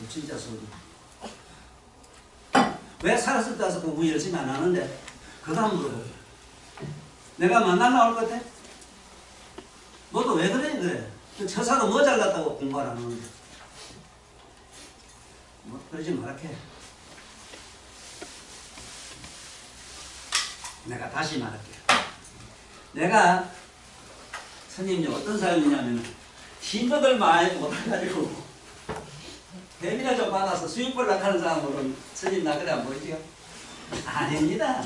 진짜 소리. 왜 살았을 때 와서 공부 열심히 안 하는데? 그 다음 물어보. 내가 만날 나올 것 같아? 너도 왜 그래? 처사도 뭐 잘났다고 공부 안 하는데. 뭐 그러지 말게. 내가 다시 말할게. 내가 스님이 어떤 사람이냐면 힘들들 많이 못해가지고 배비나 좀 받아서 수익벌 낙하는 사람으로는 스님 나 그래 안 보이지요? 아닙니다.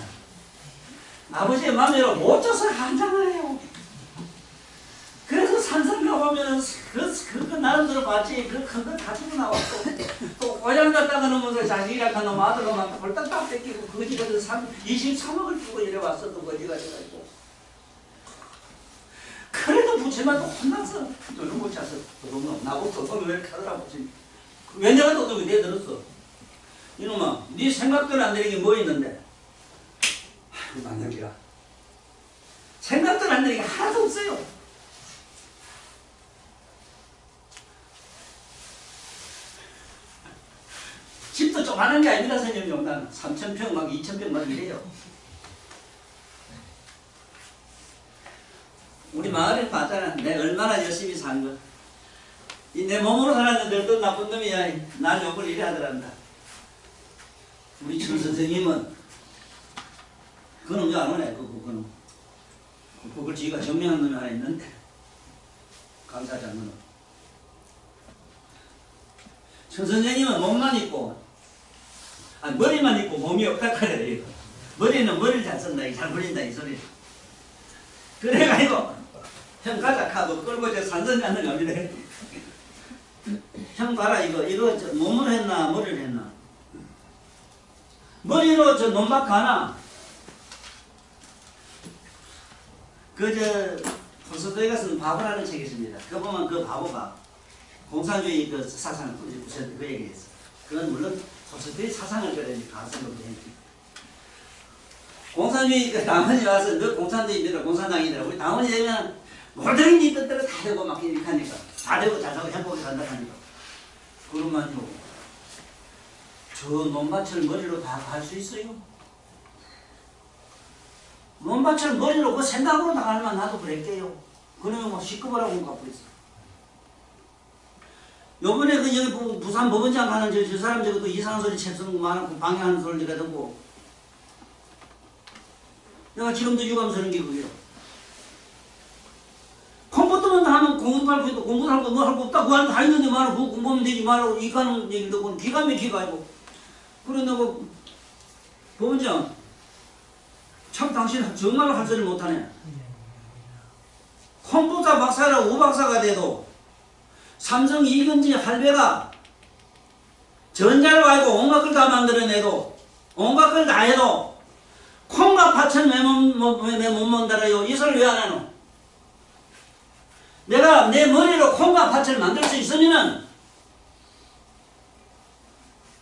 아버지의 마음대로 못 줘서 한장을 그래서 산산 가보면은 그 나름대로 봤지 그 큰 거 가지고 나왔고 또 고향 갔다가 넘어서 자식이랑 놈 아들로 막 벌떡 딱 뺏기고 거지가 23억을 주고 이래 왔었던 거지가 돼가지고 그래도 부채만 혼났어. 너는 못 찼어. 너는 나보고 너는 왜 이렇게 하더라 부채. 왜냐가 너도 내 들었어. 이놈아 네 생각대로 안 되는 게 뭐 있는데. 아이고 망령기라. 생각대로 안 되는 게 하나도 없어요. 집도 조그마한 게 아닙니다. 선생님. 난 3,000평 막 2,000평 막 이래요. 우리 마을에 봤잖아. 내가 얼마나 열심히 산 거. 이 내 몸으로 살았는데 어떤 나쁜 놈이야. 날 욕을 이래 하더란다. 우리 천 선생님은 그놈 안 오네. 그놈. 그걸 지가 정명한 놈이 하나 있는데. 감사장은. 천 선생님은 몸만 있고 머리만 있고 몸이 없다 그래. 머리는 머리를 잘 쓴다. 잘 부린다 이 소리. 그래가지고 형 가자 카도 끌고 저 산선 가는 겁니다. 형 봐라 이거 몸으로 했나 머리를 했나. 머리로 저 논밭 가나. 포스도에 가서는 바보라는 책이 있습니다. 그거 보면 그 바보가 공산주의 그 사상을 부셨는데 그 얘기했어. 그건 물론 포스도의 사상을 그래야지 가능성도 되니까. 공산주의 그 당원이 와서 너 공산주의입니다. 공산당이더라. 우리 당원이 되면 모든 네 뜻대로 다 되고 막 이렇게 하니까 다 되고 잘 사고 행복하게 산다 하니까 그러면요 저 논밭을 머리로 다 갈 수 있어요? 논밭을 머리로 그 생각으로 다 가면 나도 그랬게요. 그러면 뭐 시끄러라고 갖고 있어. 요번에 그 여기 부산 법원장 가는 저 사람 저것도 이상한 소리 책 쓰는 거 많고 방해하는 소리가 듣고 내가 지금도 유감 쓰는 게 그게요. 컴퓨터만 다 하면 공부할 거 공부도 할 거 뭐 할 거 없다. 그 안에 다 있는데 말고 그거 공부하면 되지 말라고 이가는 얘기 듣고 기가 막히가 아니고. 그런데 뭐 법원장 참 당신 정말로 할 소리 못하네. 컴퓨터 박사라 우박사가 돼도 삼성 이근지 할배가 전자를 가지고 온갖 걸 다 만들어내도 온갖 걸 다 해도 콩과 파천 왜 못 만들어요? 이 소리를 왜 안 하노? 내가 내 머리로 콩과 팥을 만들 수 있으면은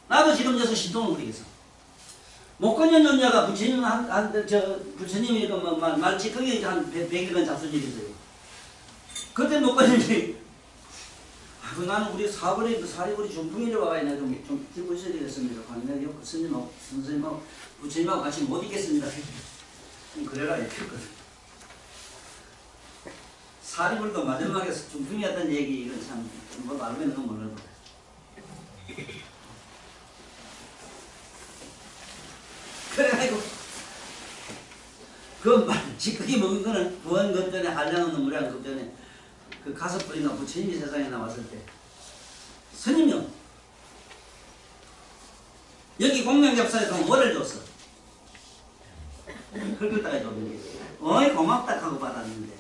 나도 지금 저서 신통을 부리겠어. 목건년 연자가 부처님이 말치 그게 한 100일간 잡수질 있어요. 그때 목건년이 나는 우리 사리버리 중풍이래 와가지고 좀 들고 있어야 되겠습니다. 내가 선생님하고 부처님하고 같이 못 있겠습니다. 그래라 이랬거든. 사리불도 마지막에 중풍이었던 얘기 이건 참 뭐 알고 있는 건 몰라도 그래가지고 그 지극히 먹은 거는 구원 건전에 한량없는 무량 건전에 그 가서 뿌리나 부처님이 세상에 나왔을 때 스님요 여기 공명접사에 가면 뭐를 줬어? 흙을다가 줬는 게 어이 고맙다 하고 받았는데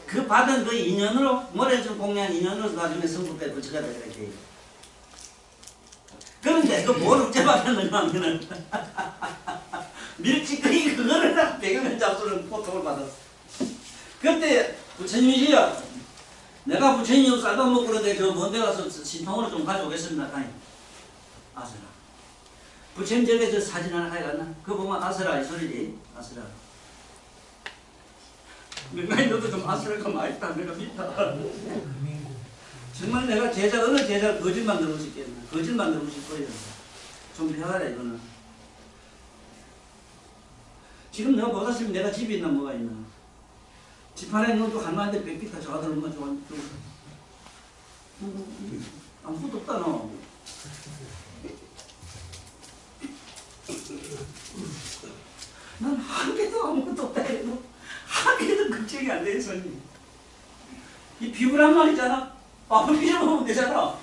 그 받은 그 인연으로 모래 좀 공양 인연으로 나중에 성부에 부처가 되더라. 그런데 그 뭘 어째 받았느냐 하면은 밀치거리 그거를 딱 100여 잡수는 포통을 받았어. 그때 부처님이시여 내가 부처님 쌀밥 먹고 그러는데 저 먼데 가서 신통으로 좀 가져오겠습니다. 아니 아서라 부처님 저게 저 사진 하나 가져갔나? 그거 보면 아서라 이 소리지. 아서라 내가 너도 좀 아서라가 많이 있다. 내가 믿다. 정말 내가 어느 제자를 거짓 만들고 싶겠나. 거짓 만들고 싶어요. 좀 해봐라 이거는. 지금 내가 보다시피 내가 집에 있나 뭐가 있나. 집 안에 너도 할머니한테 뺏기다 저하들 얼마나 좋아. 아무것도 없다 너. 난 한 개도 아무것도 없다 해도 한 개도 걱정이 안 돼, 손님. 이 비브란 말이잖아. 밥을 비벼 먹으면 되잖아.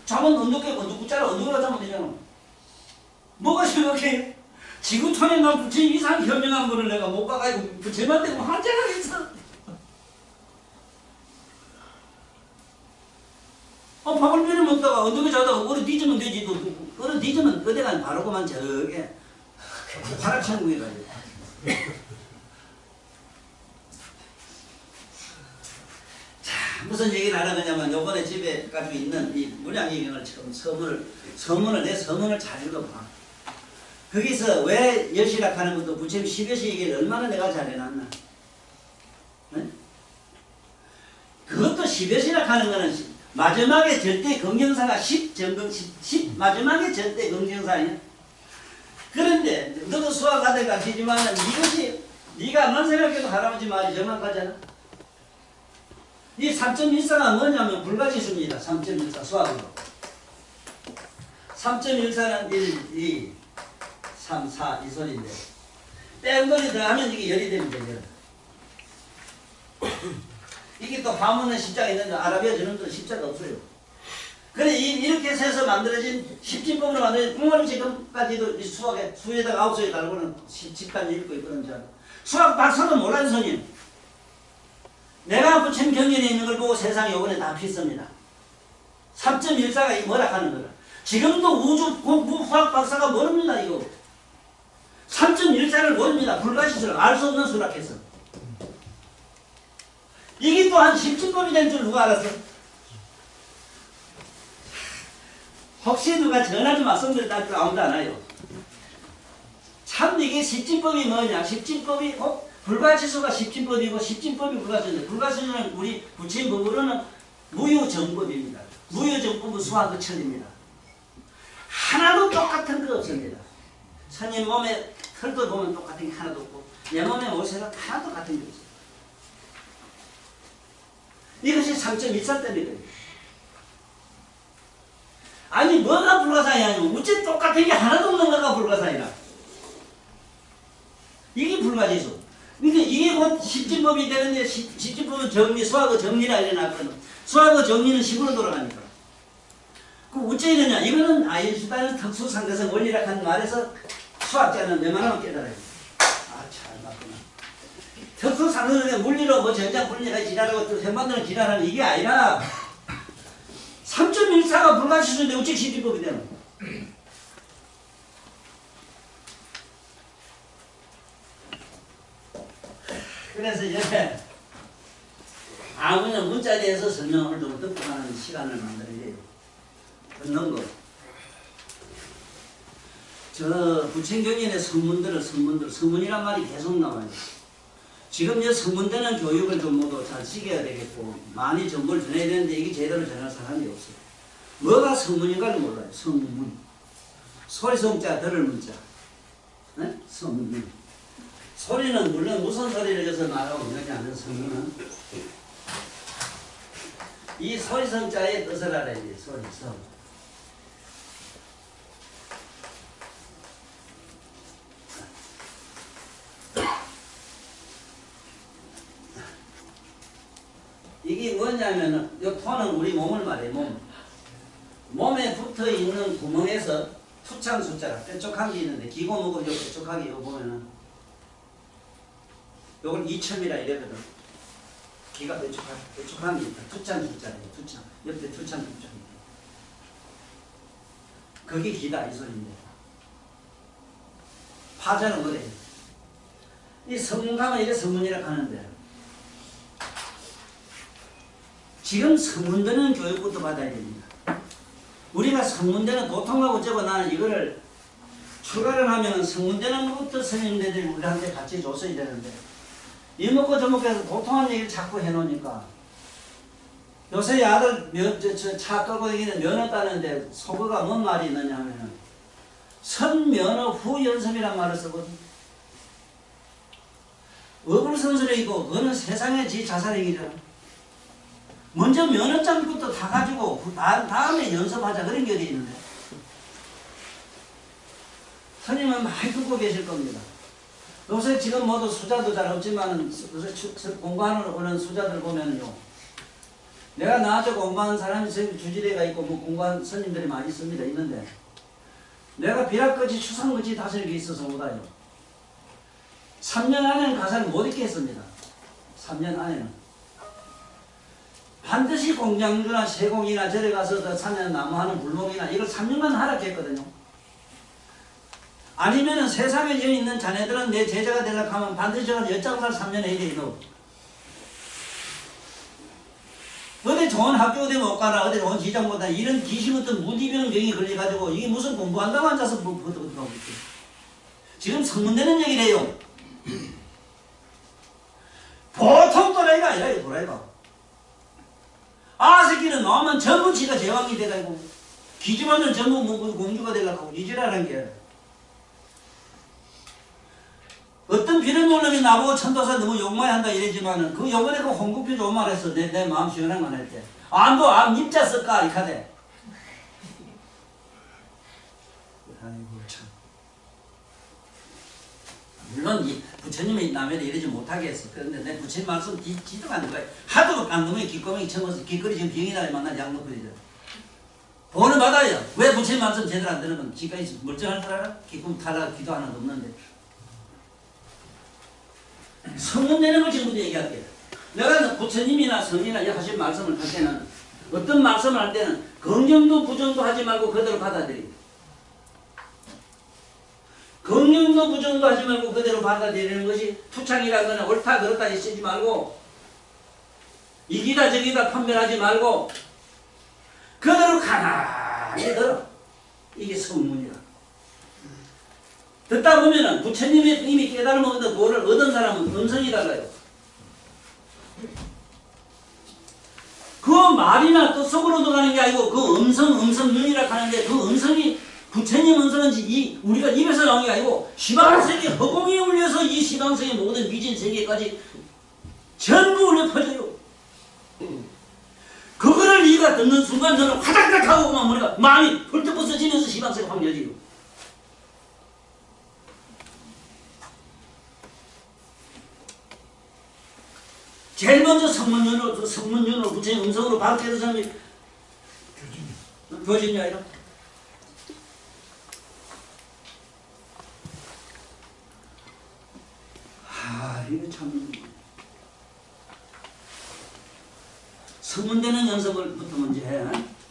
잠은 누구 짜라 언덕으로 자면 되잖아. 뭐가 심각해? 지구촌에 난 부처님 이상 현명한 분을 내가 못 봐가지고 부처님만 되고 환장하겠어. 밥을 비벼 먹다가 언덕에 자다가 얼어 뒤지면 되지. 얼어 뒤지면 어디가 바로 그만 저게 화락천국에 가지. 자, 무슨 얘기를 하려냐면 요번에 집에 가지고 있는 이 문양의경을 처음 내 서문을 잘 읽어봐. 거기서 왜 여시락하는 것도 부처님 10여시 얘기를 얼마나 내가 잘해놨나. 네? 그것도 10여시락하는 거는 마지막에 절대 긍정사가 10 마지막에 절대 긍정사 아니야. 그런데 너도 수학하들 가르치지만 이것이 네가 안 생각해도 할아버지 말이 정확하잖아. 이 3.14가 뭐냐면 불가지수입니다. 3.14 수학으로. 3.14는 1, 2, 3, 4 이 소리인데 뺑돌이 더하면 이게 열이 되면 돼요. 이게 또 화문에 십자가 있는데 아라비아 전원도 십자가 없어요. 그래 이렇게 해서 만들어진 십진법으로 만들어진 공활 지금까지도 이 수에다가 9수에 달고는 10까지 읽고 있거든요. 수학 박사도 몰라요 손님. 내가 부처님 경전에 있는 걸 보고 세상에 요번에 다 필습니다. 3.14가 이 뭐라 하는 거라. 지금도 우주 수학 박사가 모릅니다 이거. 3.14를 모릅니다. 불가시수를 알 수 없는 수락해서. 이게 또한 십진법이 된 줄 누가 알았어? 혹시 누가 전화 좀 말씀드렸다 아무도 안 와요. 참 이게 십진법이 뭐냐? 십진법이 불가지수가 십진법이고 십진법이 불가지수인데 불가지수는 우리 부처님 법으로는 무유정법입니다. 무유정법은 수학의 천입니다. 하나도 똑같은 거 없습니다. 스님 몸에 털도 보면 똑같은 게 하나도 없고 내 몸에 모세가 하나도 같은 게 없어요. 이것이 3.14 때문에 아니 뭐가 불가사의야? 어째 똑같은 게 하나도 없는 거가 불가사의라. 이게 불가지수. 근데 이게 곧 십진법이 되는데 십진법은 정리, 수학의 정리라 이래놨거든. 수학의 정리는 식으로 돌아가니까. 그 어째 이러냐? 이거는 아인슈타인은 특수상대성 원리라 하는 말에서 수학자는 웬만하면 깨달아요. 아, 잘 맞구나. 특수상대성의 물리로 뭐 전장 분리가 지랄하고 또 현반도는 지랄하는 이게 아니라 3.14가 불가지수인데 어째 십진법이 되는 거야? 그래서 이제 아무나 문자에 대해서 설명을 좀 듣고 하는 시간을 만들어야 돼요. 듣는 거. 저 부처경전의 성문이란 말이 계속 나와요. 지금 이 성문되는 교육을 좀 모두 잘 시켜야 되겠고 많이 정보를 전해야 되는데 이게 제대로 전할 사람이 없어요. 뭐가 성문인가를 몰라요. 성문. 소리 성자 들을 문자. 네? 성문. 소리는 물론 무슨 소리를 해서 말하고 있느냐는 성문은 이 소리 성자의 뜻을 알아야 돼요. 소리 성. 이게 뭐냐면은, 이 토는 우리 몸을 말해요, 몸. 몸에 붙어 있는 구멍에서 투창 숫자가 뾰족한 게 있는데, 기고 목은 요 뾰족하게 요 보면은, 요걸 이첨이라 이래거든. 기가 뾰족한 게 있다. 투창 숫자예요, 투창. 옆에 투창 숫자. 그게 기다, 이 소리인데. 파자는 뭐래? 이 성문가면 이래 성문이라고 하는데, 지금 성문되는 교육부터 받아야 됩니다. 우리가 성문되는 도통하고 어쩌고 나는 이거를 출가를 하면 성문되는 것부터 스님들이 우리한테 같이 줬어야 되는데 이 먹고 저 먹고 해서 도통한 얘기를 자꾸 해놓으니까 요새 아들 차 끌고 다니는 면허 따는데 속어가 뭔 말이 있느냐 하면은 선면허 후 연습이란 말을 쓰거든. 어불성설이고 그거는 세상의 지 자살행위잖아. 먼저 면허장부터 다 가지고 다음에 연습하자 그런 게 어디 있는데. 스님은 많이 듣고 계실 겁니다. 요새 지금 모두 수자도 잘 없지만 요새 공부하는 오는 수자들 보면요. 내가 나한테 공부하는 사람이 주지대가 있고 뭐 공부한 스님들이 많이 있는데 내가 비락거지 추상거지 다스릴 게 있어서 못와요. 3년 안에는 가사를 못 읽겠습니다. 3년 안에는. 반드시 공장주나 세공이나 절에 가서 산에 나무하는 불목이나 이걸 3년간 하라 했거든요. 아니면은 세상에 여기 있는 자네들은 내 제자가 되려고 하면 반드시 저는 엿장살 3년 해야 돼, 너. 어디 좋은 학교 어디 못 가나, 어디 좋은 지장 못 가나, 이런 귀신 같은 무지병 병이 걸려가지고 이게 무슨 공부한다고 앉아서 뭐, 하고 있지. 지금 성문되는 얘기를 해요. 보통 도라이가 아니라, 이 도라이가. 새끼는 나오면 전부 지가 제왕이 돼가지고, 기집애는 전부 공주가 되려고 하고, 이지라는 게. 어떤 비는 놈이 나보고 천도사 너무 욕많이 한다 이러지만은 그 요번에 그 홍국표 좋은 말 했어. 내 마음 시원한 말 할 때. 입자 쓸까? 이 카대. 아이고 참. 물론 이 부처님이 남에게 이러지 못하게 했어. 그런데 내 부처님 말씀 뒤지도 않는 거야. 하도 안 놈의 귓구멍이 쳐서 길거리 지금 병이나 만나 양놓고리죠. 돈을 받아요. 왜 부처님 말씀 제대로 안 되는 건 지금까지 멀쩡할 줄 알아? 귓구멍 타라 기도 하나도 없는데. 성문 내는 걸 지금부터 얘기할게요. 내가 부처님이나 성이나 하신 말씀을 할 때는 어떤 말씀을 할 때는 긍정도 부정도 하지 말고 그대로 받아들이고 긍정도 부정도 하지 말고 그대로 받아들이는 것이 투창이라거나 옳다 그렇다 쓰지 말고 이기다 저기다 판별하지 말고 그대로 가만히 들어. 이게 성문이라. 듣다 보면은 부처님이 이미 깨달음을 얻어 도를 얻은 사람은 음성이 달라요. 그 말이나 또 속으로 들어가는 게 아니고 그 음성윤이라 하는데 그 음성이 부처님 음성인지 우리가 입에서 나온 게 아니고 시방세계 허공에 울려서 이 시방세계 모든 미진 세계까지 전부 울려 퍼져요. 그거를 네가 듣는 순간 너는 화닥닥 하고 머리가 마음이 펄떡 벗어지면서 시방세계 확 열리요. 제일 먼저 성문윤으로 부처님 음성으로 바로 깨달은 사람이 교진이 아니라 이거 참 성문되는 연습을부터 먼저 해.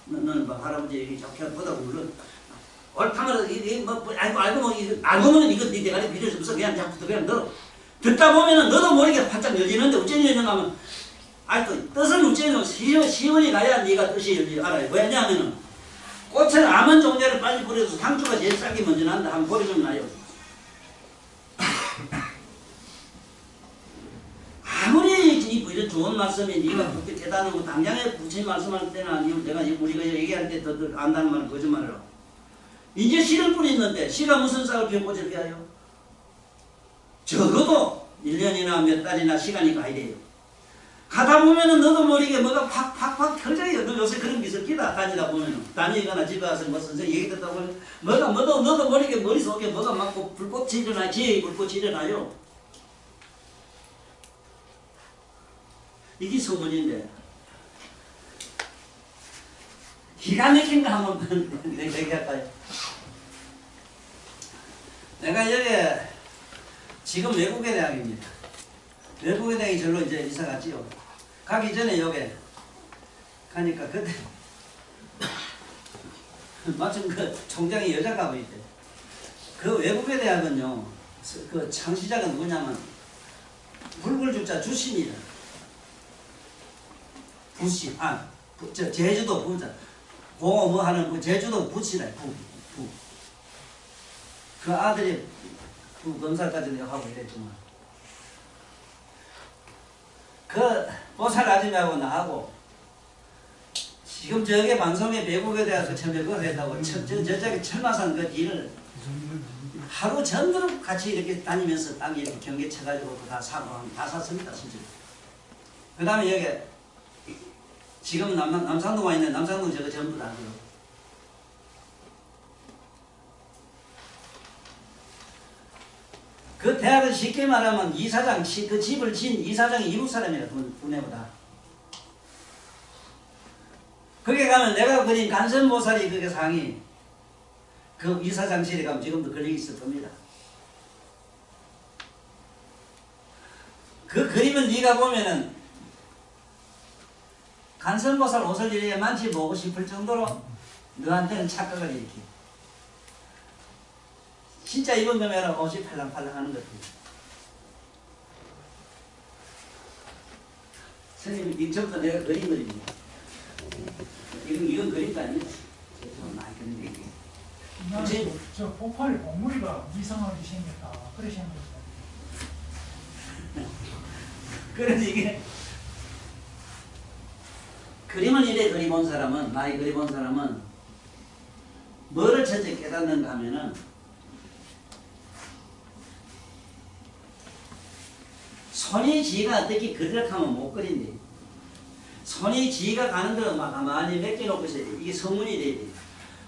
너는 뭐 할아버지 얘기 좋게 보다 보면 옳다면 알고 보면 이거 네 대가리 필요 없어. 그냥 자꾸 그냥 너 듣다 보면은 너도 모르게 활짝 열리는데 어째 열리는가 하면 또 뜻은 어째는 시원히 가야 네가 뜻이 열리 알아요. 왜냐하면은 꽃은 아몬 종자를 빨리 뿌려서 상추가 제일 싹이 먼저 난다 하면 보리 좀 나요. 아무리 이런 좋은 말씀이 네가 그렇게 깨닫는 당장에 부처님 말씀할 때나 내가 우리가 얘기할 때 더 안다는 말은 거짓말이라고. 이제 씨를 뿌리는데 씨가 무슨 싹을 피워 꽃을 피워요? 적어도 1년이나 몇 달이나 시간이 가야 돼요. 가다 보면은 너도 모르게 뭐가 팍팍팍 터져요. 너 요새 그런 기술 끼다 다니다 보면은 다니거나 집에 와서 뭐 선생님 얘기 듣다 보면 너도 모르게 머릿속에 뭐가 막 불꽃이 일어나 지혜의 불꽃이 일어나요. 이게 소문인데 기가 막힌 거 한번 내가 얘기할까요? 내가 여기 지금 외국의 대학입니다. 외국의 대학이 절로 이제 이사 갔지요. 가기 전에 여기 가니까 그때 마침 그 총장이 여자 가고 있대. 그 외국의 대학은요, 그 창시자가 누구냐면 불굴주자 주신이다. 부시, 제주도 부자. 고 뭐 하는 그 제주도 부시다. 부. 그 아들이 검사까지 하고 이랬지만 그 보살 아줌마하고 나하고 지금 저게 방송에 배국에 대해서 처음에 그걸 했다고 저쪽에 철마산 그 길을 하루 전으로 같이 이렇게 다니면서 땅 이렇게 경계 쳐가지고 다 사고 다 샀습니다 실제로. 그 다음에 여기 지금 남산동 와 있는 남산동 저거 전부 다 그거. 그 대학을 쉽게 말하면 이사장, 그 집을 지은 이사장이 이북 사람이라 분해보다. 거기 가면 내가 그린 간선보살이 그게 상이 그 이사장실에 가면 지금도 걸리고 있을 겁니다. 그 그림을 네가 보면은 간선보살 옷을 이렇게 만져보고 싶을 정도로 너한테는 착각을 일으키. 진짜 입은 거면 옷이 팔랑팔랑 하는 것 같아요. 선생님, 이전부터 내가 그린 그림입니다. 이건 그림도 아닙니다. 많이 그린 얘기. 저 폭발 봉우리가 이상하게 생겼다. 그래 생겼다. 그래서 이게 그림을 이래 그려본 사람은, 많이 그려본 사람은 뭐를 첫째 깨닫는가 하면은 손이 지가 어떻게 그리려고 하면 못 그린대. 손이 지가 가는 대로 막 가만히 맡겨놓고 있어야 돼. 이게 서문이 돼야 돼.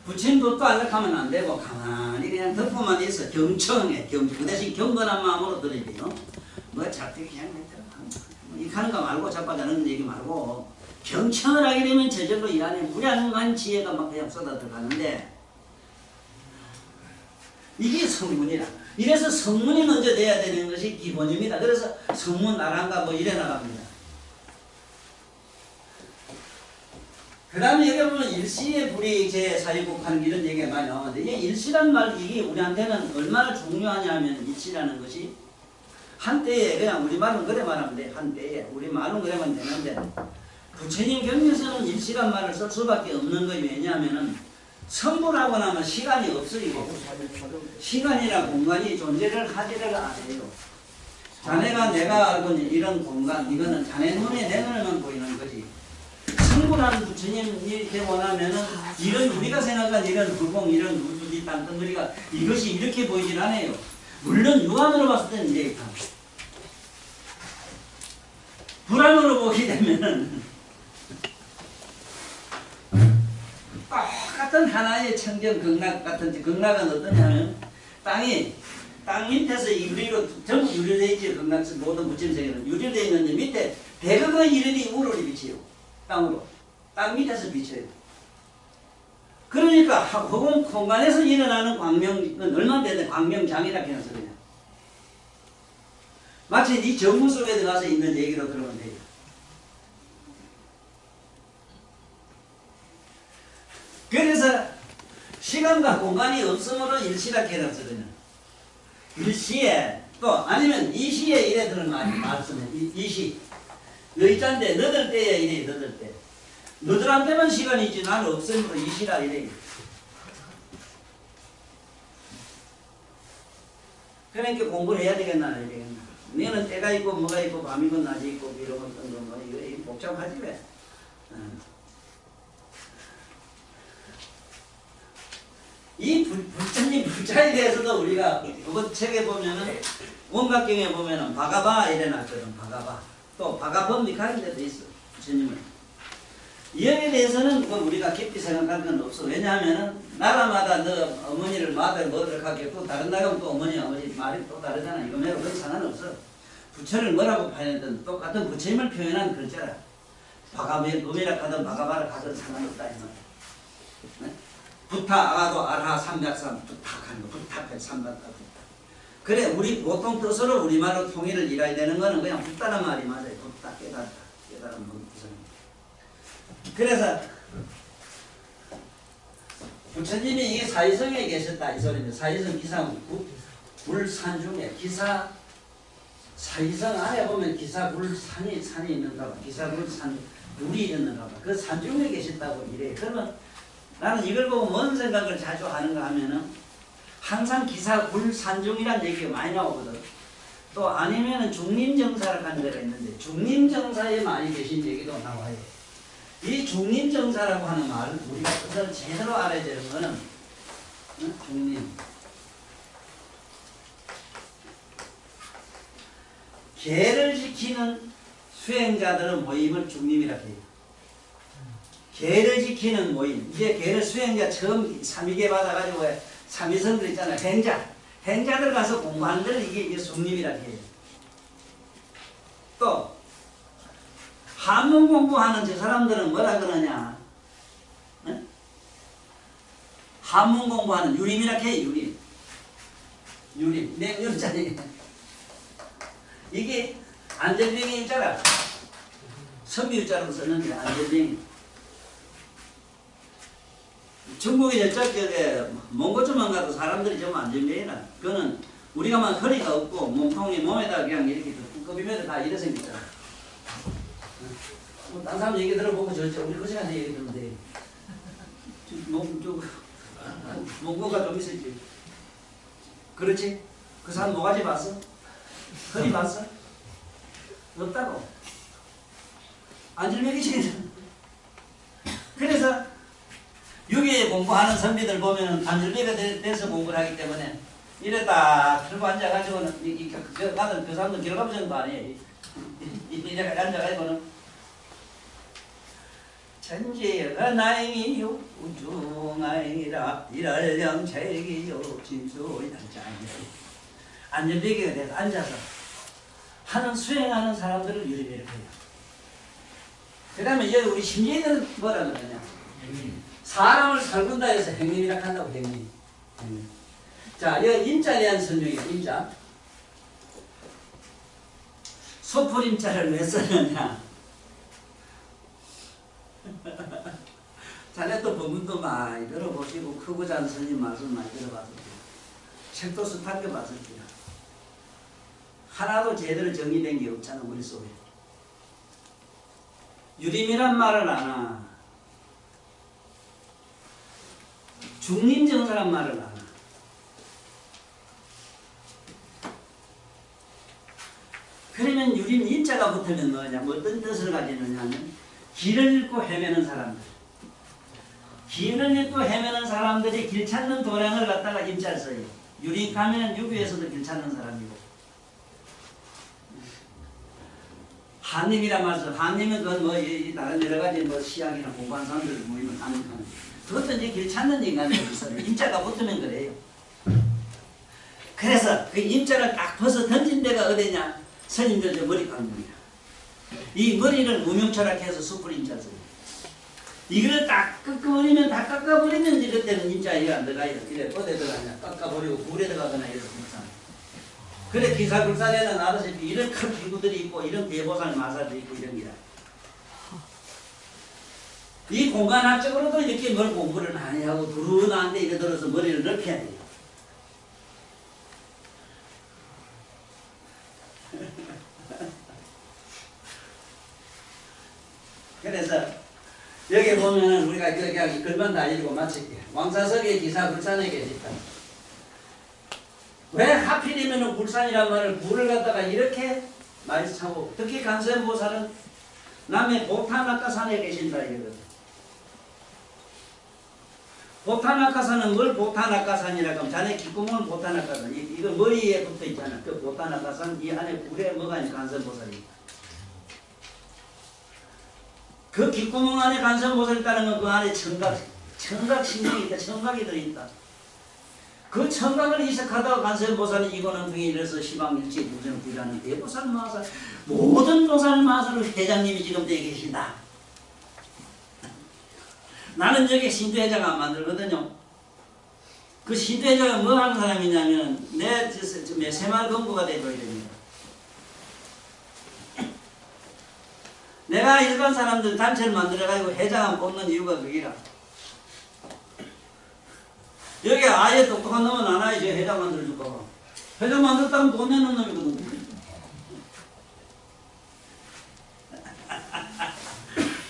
붙인 돛도 알락하면 안 되고 가만히 그냥 덮고만 있어. 경청해. 그 대신 경건한 마음으로 들어야 돼요. 뭐 잡되게 그냥 이 하는 거 말고 자빠자는 얘기 말고 경청을 하게 되면 저절로 이 안에 무량한 지혜가 막 그냥 쏟아 들어가는데 이게 성문이라. 이래서 성문이 먼저 돼야 되는 것이 기본입니다. 그래서 성문 나란가 뭐 이래 나갑니다. 그 다음에 여기 보면 일시의 불이 제 사유국하는 이런 얘기가 많이 나오는데 이 일시란 말 이게 우리한테는 얼마나 중요하냐면 일시라는 것이 한때에 그냥 우리말은 그래 말하면 돼. 한때에 우리말은 그래만 되는데 부처님 경에서는 일시란 말을 쓸 수밖에 없는 것이 왜냐하면은 성불하고 나면 시간이 없어지고 시간이나 공간이 존재를 하지를 않아요. 자네가 내가 알고 있는 이런 공간 이거는 자네 눈에 내 눈에만 보이는 거지. 성불하는 부처님이 이렇게 원하면은 이런 우리가 생각한 이런 불공 이런 우주디 땅덩어리가 이것이 이렇게 보이진 않아요. 물론 육안으로 봤을 때는 이래 불안으로 보게 되면은 똑같은 하나의 청정 극락 같은 극락은 어떠냐면 땅 밑에서 유리로 전부 유리되어 있지. 극락 모든 부침세계는 유리되어 있는데 밑에 대극의 이름이 우로리 비쳐요. 땅으로 땅 밑에서 비쳐요. 그러니까 허공 공간에서 일어나는 광명은 얼마 되는 광명장이라 해서 그냥 마치 네 정문 속에 들어가서 있는 얘기로 들으면 돼요. 그래서 시간과 공간이 없으므로 일시라 깨닫거든요. 일시에 또 아니면 이시에 이래 들은 말씀에 이시 여의자인데 너들 때에 이래 너들 때 너들한테만 시간이 있지 나는 없으므로 이시라 이래. 그러니까 공부를 해야 되겠나 안 해야 되겠나. 너는 때가 있고 뭐가 있고 밤이고 낮이 있고 이런 거 이거 복잡하지 왜. 이 부처님 불자에 대해서도 우리가 이번 책에 보면은 원각경에 보면은 바가바 이래 놨거든. 바가바 또 바가범미카는 데도 있어. 부처님을 여기에 대해서는 뭐 우리가 깊이 생각할 건 없어. 왜냐하면은 나라마다 너 어머니를 마들 뭐를 하게 또 다른 나라는 또 어머니 말이 또 다르잖아. 이거 매우 그런 상관없어. 부처를 뭐라고 표현했든 똑같은 부처님을 표현한 글자라. 바가범이라 하든 바가바라 하든 상관없다 이 말. 네? 부타 아가도 아라 삼백삼 부탁하는 거 부탁해 삼백삼 부탁. 그래 우리 보통 뜻으로 우리말로 통일을 이뤄야 되는 거는 그냥 붙다는 말이 맞아요. 붙다 깨달다 깨달은 건 무슨. 그래서 부처님이 이게 사위성에 계셨다 이 소리입니다. 사위성 기사 불산 중에 기사 사위성 안에 보면 기사 불산이 있는가 봐. 기사 불산 물이 있는가 봐. 그 산 중에 계셨다고 이래. 그러면 나는 이걸 보고 뭔 생각을 자주 하는가 하면은 항상 기사 불산중이란 얘기가 많이 나오거든. 또 아니면은 중림정사를 간 데가 있는데 중림정사에 많이 계신 얘기도 나와요. 이 중림정사라고 하는 말, 우리가 뜻을 제대로 알아야 되는 거는 중림. 계를 지키는 수행자들의 모임을 중림이라고 해요. 계를 지키는 모임. 이제 계를 수행자 처음 3위계 받아가지고 3위성들 있잖아요. 행자들 가서 공부하는 데를 이게 중림이라고 해요. 또 한문 공부하는 저 사람들은 뭐라 그러냐? 응? 한문 공부하는 유림이라고 해요. 유림. 냉유자니. 이게 안전병이 있잖아. 섬유자로 썼는데 안전병이. 중국에 저쪽에 몽고주만 가도 사람들이 좀 안전병이나. 그거는 우리가만 허리가 없고 몸통이 몸에다 그냥 이렇게 두꺼비면 다 이래 생겼잖아. 딴 사람 얘기 들어보고 우리 그 시간에 얘기 들었는데 몽고가 좀 있었지. 그렇지? 그 사람 모가지 봤어? 허리 봤어? 없다고. 안질맥이지. 그래서 유기에 공부하는 선비들 보면 안질맥이 돼서 공부를 하기 때문에 이랬다 들고 앉아가지고는 나는 그 사람도 길어가면 정도 아니에요. 이렇게 앉아가지고는 천지가 나이요 우중아이라 이럴 영책이요 진수단장이요. 안전베개가 돼서 앉아서 하는 수행하는 사람들을 유리해요. 그 다음에 여기 우리 심리에는 뭐라 그러냐? 사람을 살군다 해서 행림이라 한다고. 행림. 자, 여기 임자에 대한 설명이에요. 임자. 소풀임자를 왜 썼느냐? 자네 또 법문도 많이 들어보시고 크고 작은 스님 말씀 많이 들어봤을 거예요. 책도 수탁해 봤을 거예요. 하나도 제대로 정리된 게 없잖아 머릿속에. 유림이란 말을 아나, 중림정사란 말을 아나. 그러면 유림 인자가 붙으면 뭐냐? 뭐 어떤 뜻을 가지느냐 하면 길을 잃고 헤매는 사람들. 길을 잃고 헤매는 사람들이 길 찾는 도량을 갖다가 임자를 써요. 유림 가면은 유교에서도 길 찾는 사람이고. 한림이란 말씀, 한림은 그건 뭐 다른 여러 가지 뭐 시학이나 공부한 사람들 모이면 하는 거. 그것도 이제 길 찾는 인간들이 있어요. 임자가 붙으면 그래요. 그래서 그 임자를 딱 벗어 던진 데가 어디냐? 스님들 저 머리 깎는이야. 이 머리를 무명철학해서 숯불 임자 써요. 이거를 딱 깎아버리면 다 깎아버리면 이제 그때는 임자 이거 안 들어가요. 이래 어디에 들어가냐? 깎아버리고 물에 들어가거나 이래서 불산. 그래 기사불산에는 알다시피 이런 큰 기구들이 있고 이런 대보살 마사도 있고 이런 게다. 이 공간학적으로도 이렇게 뭘 공부를 많이 하고 두루나한데 이래 들어서 머리를 넓혀야 돼요. 그래서 여기 보면 우리가 그냥 글만 다 읽고 마칠게요. 왕사석의 기사불산에 계시다. 왜 하필이면 불산이란 말을 불을 갖다가 이렇게 많이 차고, 특히 간세음보살은 남해 보타나카산에 계신다 이거거든. 보타나카산은 뭘 보타나카산이라고 하면 자네 귓구멍은 보타나카산. 이거 머리에 붙어 있잖아. 그 보타나카산 이 안에 불에 뭐가 있는 간세음보살이니까. 그 귓구멍 안에 간세음보살이 있다는 건 그 안에 청각신경이 있다. 청각이 들어있다. 그 청각을 이식하다가 간세음보살이 이거는 등에 이래서 시방일치 무전을 부자는 대보살 마살 모든 보살 마살로 회장님이 지금 되어 계신다. 나는 여기 신도회장 안 만들거든요. 그 신도회장은 뭐 하는 사람이냐면 내 새마을 건부가 되어줘야 됩니다. 내가 일반 사람들 단체를 만들어가지고 회장을 뽑는 이유가 그기라. 여기 아예 똑똑한 놈은 안 와야지 회장 만들어줄까 봐. 회장 만들었다면 돈 내는 놈이거든.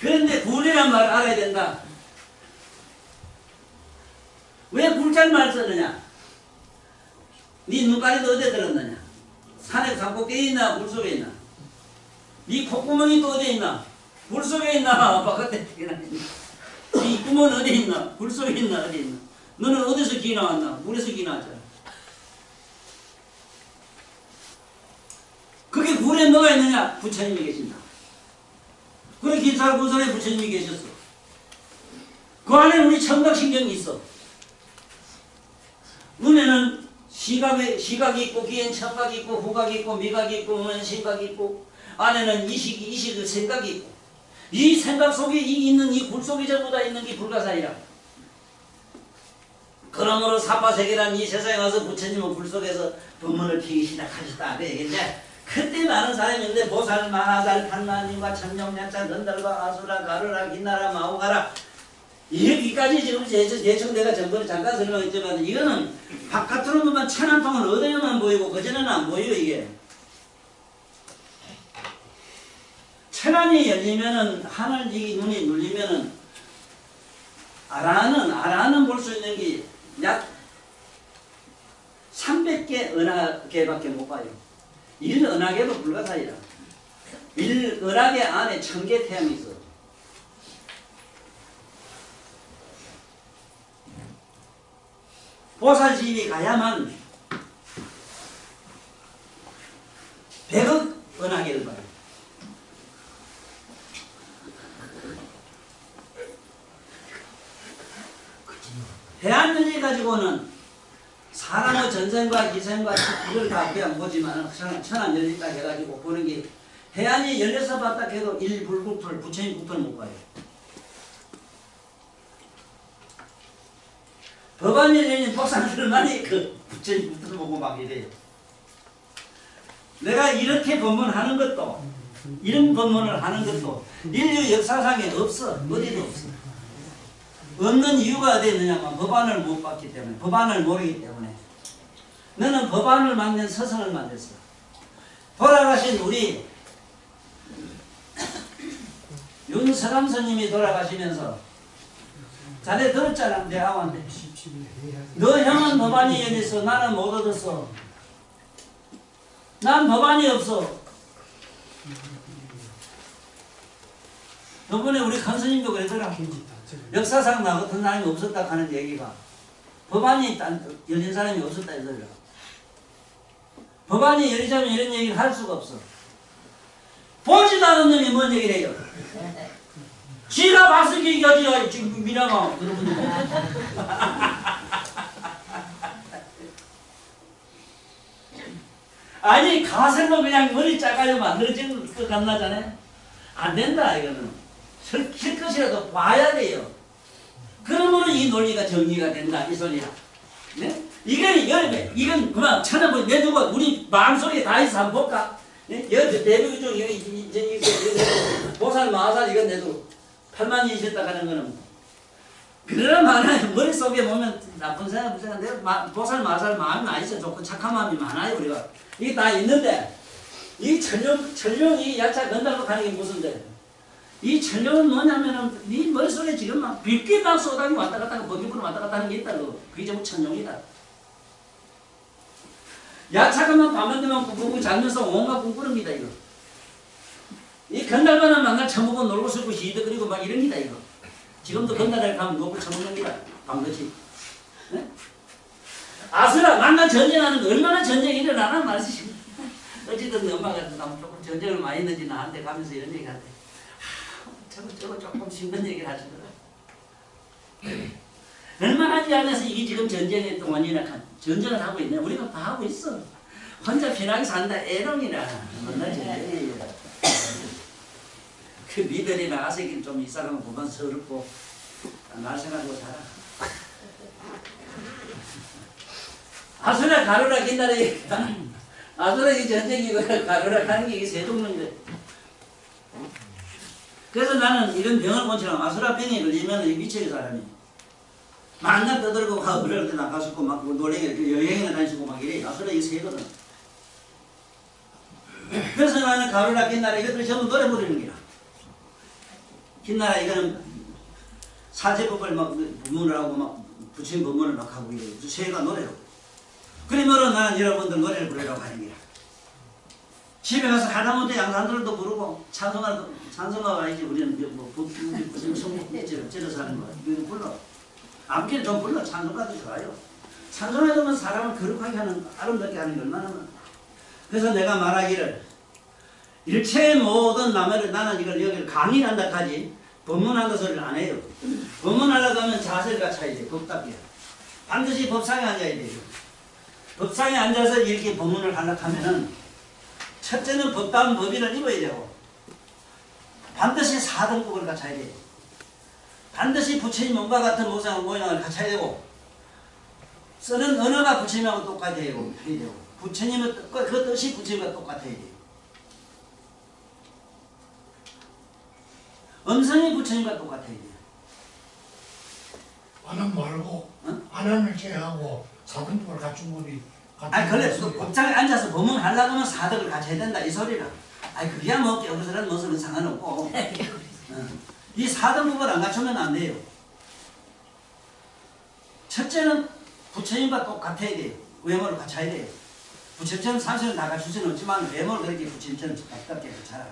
그런데 굴이란 말을 알아야 된다. 왜 굴자를 말 쓰느냐? 네 눈가리도 어디에 들었느냐? 산에 산꼭대기에 있나 굴 속에 있나? 네 콧구멍이 또 어디에 있나? 불 속에 있나 바깥에 있나? 이 구멍은 어디 있나? 불 속에 있나 어디 있나? 너는 어디서 기 나왔나? 물에서 기 나왔잖아. 그게 굴에 뭐가 있느냐? 부처님이 계신다. 그래 기타구선에 부처님이 계셨어. 그 안에 우리 청각신경이 있어. 눈에는 시각이 있고, 귀엔 청각이 있고, 후각이 있고, 미각이 있고, 눈에는 시각이 있고, 안에는 이식의 생각이 있고, 이 생각 속에 있는 이 굴 속에 전부 다 있는 게 불가사이라. 그러므로 사파세계란 이 세상에 와서 부처님은 불 속에서 법문을 피기 시작하셨다. 이제 그때 많은 사람인데 보살, 마하살, 판마님과 천룡야차, 건달과 아수라, 가르라, 긴나라, 마오가라 여기까지 지금 대충 내가 전번에 잠깐 설명했지만 이거는 바깥으로 보면 천안통은 어디에만 보이고 그전에는 안 보여. 이게 천안이 열리면은 하늘 이 눈이 눌리면은 아라는 볼 수 있는 게 약 300개 은하계밖에 못 봐요. 1은하계도 불가사의라. 1은하계 안에 1000개 태양이 있어. 보살집이 가야만 100억 은하계를 봐요. 해안면이 가지고는 사람의 전생과 기생과 이걸 다 그냥 보지만 천안 열린다 해가지고 보는 게 해안이 열려서 봤다 해도 일불국토를 부처님 국토를 못 봐요. 법안이 열린 복상들만이 그 부처님 국토를 보고 막 이래요. 내가 이렇게 법문하는 것도 이런 법문을 하는 것도 인류 역사상에 없어. 어디도 없어. 없는 이유가 어디 있느냐면 법안을 못 봤기 때문에, 법안을 모르기 때문에. 너는 법안을 만든 서성을 만들었어. 돌아가신 우리 윤서감 스님이 돌아가시면서 자네 들었잖아. 내 아우한테 너 형은 법안이 열렸어. 나는 못 얻었어. 난 법안이 없어. 저번에 우리 큰 스님도 그러더라. 역사상 나 같은 사람이 없었다 하는 얘기가 법안이 열린 사람이 없었다 해서요. 법안이 열리자면 이런 얘기를 할 수가 없어. 보지도 않은 놈이 뭔 얘기를 해요. 지가 봤으니까 이거지. 지금 미나마 여러분들. 아니 가설로 그냥 머리 짜가지고 만들어진 것 같나잖아요. 안 된다 이거는. 실컷이라도 봐야 돼요. 그러므로 이 논리가 정리가 된다 이 소리야. 네? 이건 그만 찾아보면 내두고 우리 마음속에 다 있어 한번 볼까? 네? 여기 대륙 중 여기 보살 마하살 이건 내도 8만이 있었다 하는 거는 그러나 많아요. 머릿속에 보면 나쁜 생각 무슨 생각 보살 마하살 마음이 많이 있어. 좋고 착한 마음이 많아요. 우리가 이게 다 있는데 이 천룡이 야차 건달로 가는 게 무슨데 이 천룡은 뭐냐면은 네 머릿속에 지금 막 빛이 막 쏟아지고 왔다 갔다 하고 번개불 왔다 갔다 하는 게 있다고. 그게 전부 천룡이다. 야차가만 밤만 되면 쿵쿵쿵 자면서 온갖 꿈꾸릅니다 이거. 이 건달만은 만날 처먹고 놀고 싶고 시도 그리고 막 이럽니다 이거. 지금도 건달에 가면 먹고 처먹습니다. 밤같이. 네? 아수라 만날 전쟁하는 거 얼마나 전쟁이 일어나나 말이지. 어쨌든 엄마가 조금 전쟁을 많이 했는지 나한테 가면서 이런 얘기 한대. 저거 조금 힘든 얘기를 하시더라. 얼마나 하지 않아서 이게 지금 전쟁의 동안이나 전쟁을 하고 있네. 우리가 다 하고 있어. 혼자 편하게 산다 애롱이라. 맨날 전쟁이에요. 그 니들이 나가서 좀 이 사람은 보면 서럽고 날 생각하고 살아. 아수라 가루라 긴다라 아수라 이 전쟁이고 가루라 하는 게 이게 세 종류인데. 그래서 나는 이런 병을 고치려면 아수라 병이 걸리면 미쳐요 사람이. 만날 떠들고 가 그럴 때 나가시고 막 놀래게 여행을 다니시고 막 이래. 아수라 이게 세거든. 그래서 나는 가루라 긴나라 이것들 전부 노래 부르는 게야. 긴나라 이거는 사제법을 막 법문을 하고 막 부처님 법문을 막 하고 이래. 세가 노래로. 그러면은 나는 여러분들 노래를 부르라고 하는 게야. 집에 가서 하다못해 양산들도 부르고 찬송가가 아니지. 우리는 뭐 성북국제로 째려서 하는 거야. 이거 불러. 암기는 좀 불러. 찬송가도 좋아요. 찬송가 들으면 사람을 거룩하게 하는, 아름답게 하는 게 얼마나 많아. 그래서 내가 말하기를 일체의 모든 나면을 나는 이걸 여기를 강의한다 하지 법문한다 소리를 안 해요. 법문하려고 하면 자세를 갖춰야 돼. 법답게. 반드시 법상에 앉아야 돼요. 법상에 앉아서 이렇게 법문을 하려고 하면은 첫째는 법다운 법인을 입어야 되고 반드시 4등급을 갖춰야 돼요. 반드시 부처님 몸과 같은 모양을 갖춰야 되고 쓰는 언어가 부처님하고 똑같아야 되고 부처님의 그 뜻이 부처님과 똑같아야 돼요. 음성이 부처님과 똑같아야 돼요. 안은 말고 안은을 제하고 4등급을 갖춘 분이 아니 그래 법장에 앉아서 법문하려고 하면 4덕을 갖춰야 된다 이 소리라. 아니 그게야 뭐 깨우스란 모습은 상관없고 이 4등급을 안 갖추면 안 돼요. 첫째는 부처님과 똑같아야 돼요. 외모를 갖춰야 돼요. 부처님처럼 산수는 다 갖출 수는 없지만 외모를 그렇게 부처님처럼 가깝게 갖춰라.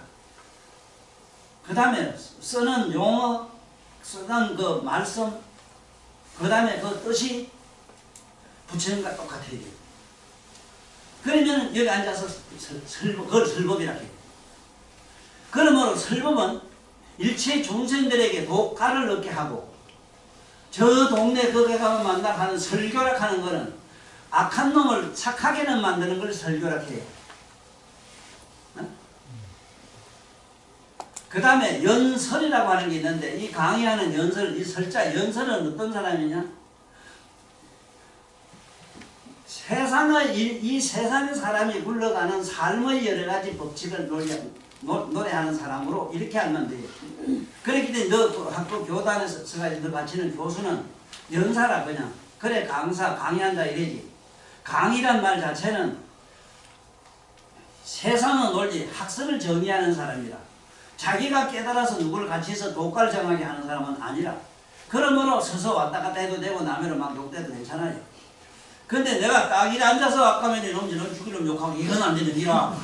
그 다음에 쓰는 용어, 쓰는 그 말씀, 그 다음에 그 뜻이 부처님과 똑같아야 돼요. 그러면 여기 앉아서 그걸 설법이라 해요. 그러므로 설법은 일체 중생들에게 독가를 얻게 하고 저 동네 거기 가면 만나하는 설교락 하는 거는 악한 놈을 착하게는 만드는 걸 설교락 해요. 그 다음에 연설이라고 하는 게 있는데 이 강의하는 연설, 이 설자 연설은 어떤 사람이냐? 이 세상의 사람이 굴러가는 삶의 여러 가지 법칙을 노래하는 사람으로 이렇게 하면 돼요. 그렇기 때문에 너 학교 교단에서 너 바치는 교수는 연사라 그냥. 그래 강사 강의한다 이래지. 강의란 말 자체는 세상의 논리 학설을 정의하는 사람이라. 자기가 깨달아서 누구를 같이 해서 독가를 정하게 하는 사람은 아니라 그러므로 서서 왔다 갔다 해도 되고 남으로 막 욕돼도 괜찮아요. 근데 내가 딱 이래 앉아서 아까 전에 놈지 넌 죽이려면 욕하고 이건 안 되는 기라.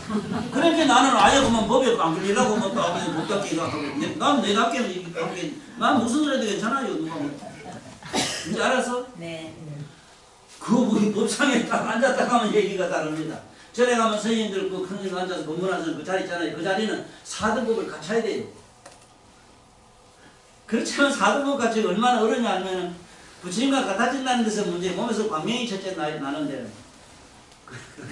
그러니까 나는 아예 그만 법에 안 걸리려고 뭐 또 아버지 못 닦게 이거 하고 난 내답게는 이렇게 난 무슨 소리 해도 괜찮아요. 누가 뭐. 이제 알았어? 네. 그 우리 법상에 딱 앉았다 가면 얘기가 다릅니다. 전에 가면 선생님들 그 큰 일 앉아서 법문하는 그 자리 있잖아요. 그 자리는 4등급을 갖춰야 돼요. 그렇지만 4등급 갖추기 얼마나 어렵냐 하면 부처님과 같아진다는 데서 문제 몸에서 광명이 첫째 나는데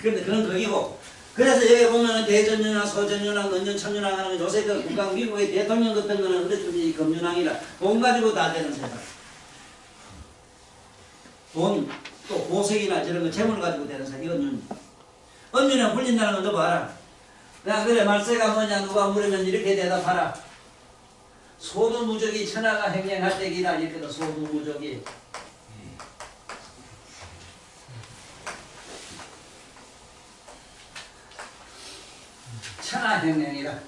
근데 그건 거기고 그래서 여기 보면 대전윤왕, 소전윤왕, 은전천윤왕 하는 요새 그 국가 미국의 대통령 같은 거는 어쨌든 금윤왕이라 돈 가지고 다 되는 세상. 돈, 또 보석이나 저런 거 재물 가지고 되는 세상. 이건 윤. 은윤왕 불린다는 건 너 봐라. 야 그래 말세가 뭐냐 누가 물으면 이렇게 대답하라. 소두무적이 천하가 행행할 때기다 이렇게 소두무적이 천하행행이라.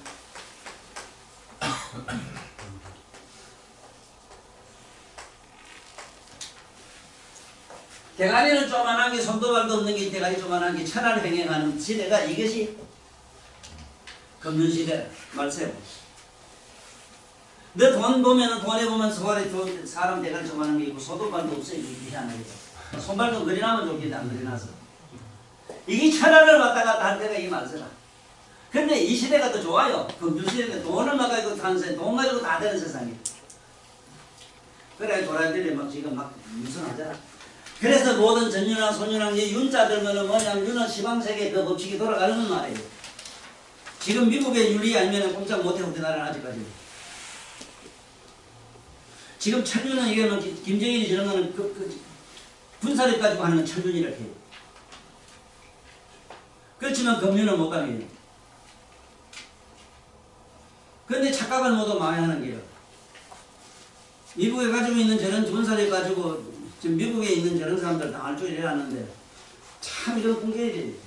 대가리는 조만한 게 손도 발도 없는 게 대가리 조만한 게 천하를 행행하는 시대가 이것이 금륜시대 말세요. 너 돈 보면은 돈에 보면 소발에 사람 대가리 조만한 게 있고 손도 발도 없어요. 이게 희한하게. 손발도 그리나면 좋겠다 안 그리나서. 이게 천하를 왔다 갔다 할 때가 이 말세라. 근데 이 시대가 더 좋아요. 금융시대는 돈을 막 가지고 탄생, 돈 가지고 다 되는 세상이에요. 그래 도라들이 막 지금 막 무슨하잖아. 그래서 모든 전윤왕, 손윤왕, 이 윤자 들면은 뭐냐면 윤은 시방세계 그 법칙이 돌아가는 말이에요. 지금 미국의 윤리 아니면 꼼짝 못해 우리나라는 아직까지. 지금 천윤은 이거는 김정일이 저런 거는 군사력 가지고 하는 건 천윤이라고 해요. 그렇지만 금융은 못 가게요. 그런데 착각을 모두 망해하는 게요. 미국에 가지고 있는 저런 군사력 가지고 지금 미국에 있는 저런 사람들 다 알 줄 알았는데 참 이런 꿍게이지.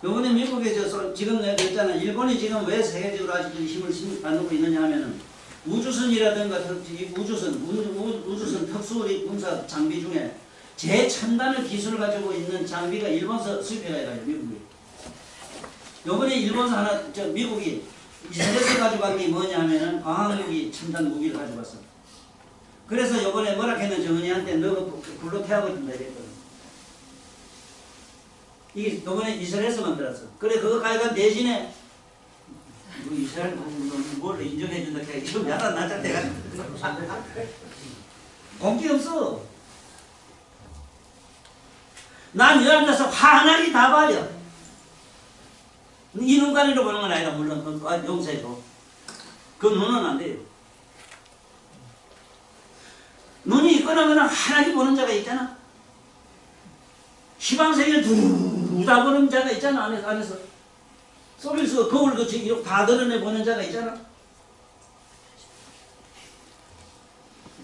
요번에 미국에 지금 내가 그랬잖아. 일본이 지금 왜 세계적으로 아직도 힘을 받고 있느냐 하면은 우주선이라든가 우주선 특수 군사 장비 중에 제첨단의 기술을 가지고 있는 장비가 일본서 수입해가요 미국이. 요번에 일본서 하나, 미국이 이스라엘에서 가져간 게 뭐냐면은 광학무기, 첨단 무기를 가져갔어. 그래서 요번에 뭐라 했는 정은이한테 너가 불로 태하고 준다 이랬거든. 이게 요번에 이스라엘에서 만들었어. 그래, 그거 가져간 대신에 이스라엘 뭘 인정해준다 해. 지금 야단 나잘 때가 공기 없어. 난 여 앉아서 환하게 다 봐요. 이 눈가리로 보는 건 아니라 물론 용서해도 그 눈은 안 돼요. 눈이 있거나 그냥 환하게 보는 자가 있잖아. 희망세계를 두다 보는 자가 있잖아. 안에서 속에서 거울 그치 이렇게 다 드러내 보는 자가 있잖아.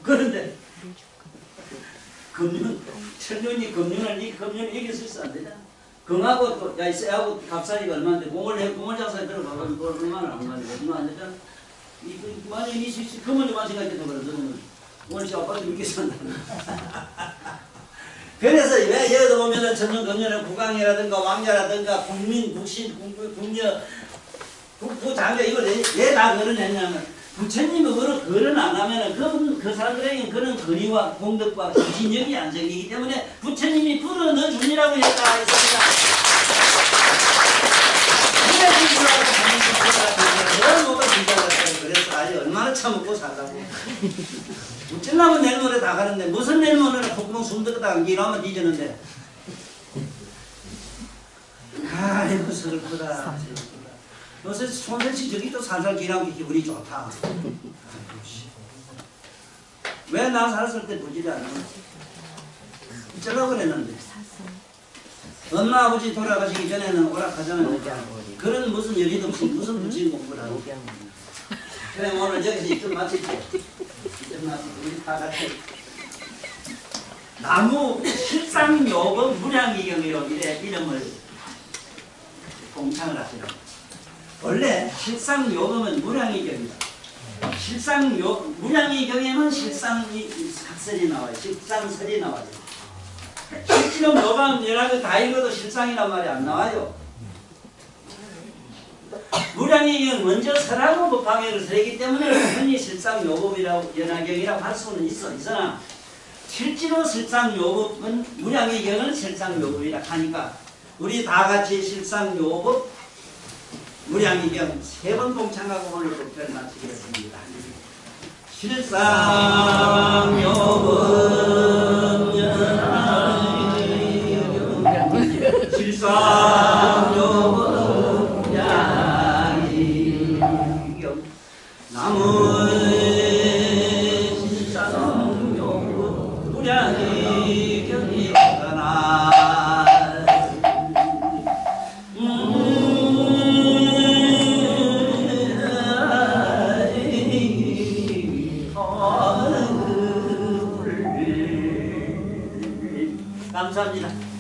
그런데 천년이 금융을 이길 수 있어 안 되잖아. 금하고 또 야 쇠하고 값싸리가 얼마인데 공을 장사에 들어가면 얼마나 안 가는데 얼마 안 되잖아. 만약에 이 금을 좀 생각해도 그래. 너는 오늘 씨 아빠도 믿게 산다. 그래서 왜 여기도 보면은 천년금년은 국왕이라든가 왕자라든가 국민, 국신, 국녀, 국부장자 이걸 왜 다 걸어냈냐면 부처님이 걸어 안 하면은 그 사람들에게는 그런 권위와 공덕과 진역이 안 생기기 때문에 부처님이 불어 넣어주니라고 했다 했습니다. 그래서 아직 얼마나 참먹고 살라고. 어쩌려면 내일 모레 다 가는데 무슨 내일 모레는 콧구멍 숨들었다 안기 이러면 뒤지는데. 아이고 슬프다. 요새 손대치 저기 또 살살 지나고 기분이 좋다. 왜 나 살았을 때 부지를 안 하나? 어쩌려고 그랬는데. 엄마 아버지 돌아가시기 전에는 오락하잖아요. 그런 무슨 여리도 없이 무슨 부지 공부를 하고. 그래 오늘 여기서 이쯤 마칠게. 우리 다 같이 나무 실상요법 무량이경이라고 이름을 공창을 하시라. 원래 실상요법은 무량이경이다. 무량이경에는 실상설이 나와요. 실상설이 나와요. 실지는 요방 여러 다 읽어도 실상이란 말이 안 나와요. 무량이경은 먼저 설하고 법학을 설했기 때문에 흔히 실상요법이라고 연화경이라고 할 수는 있어. 있으나 실제로 실상요법은 무량이경은 실상요법이라 하니까 우리 다 같이 실상요법 무량이경 3번 공창하고 오늘 법회를 마치겠습니다. 실상요법 연화경 실상요법 양이경 나무의 실상요법 무량이경이거나 감사합니다.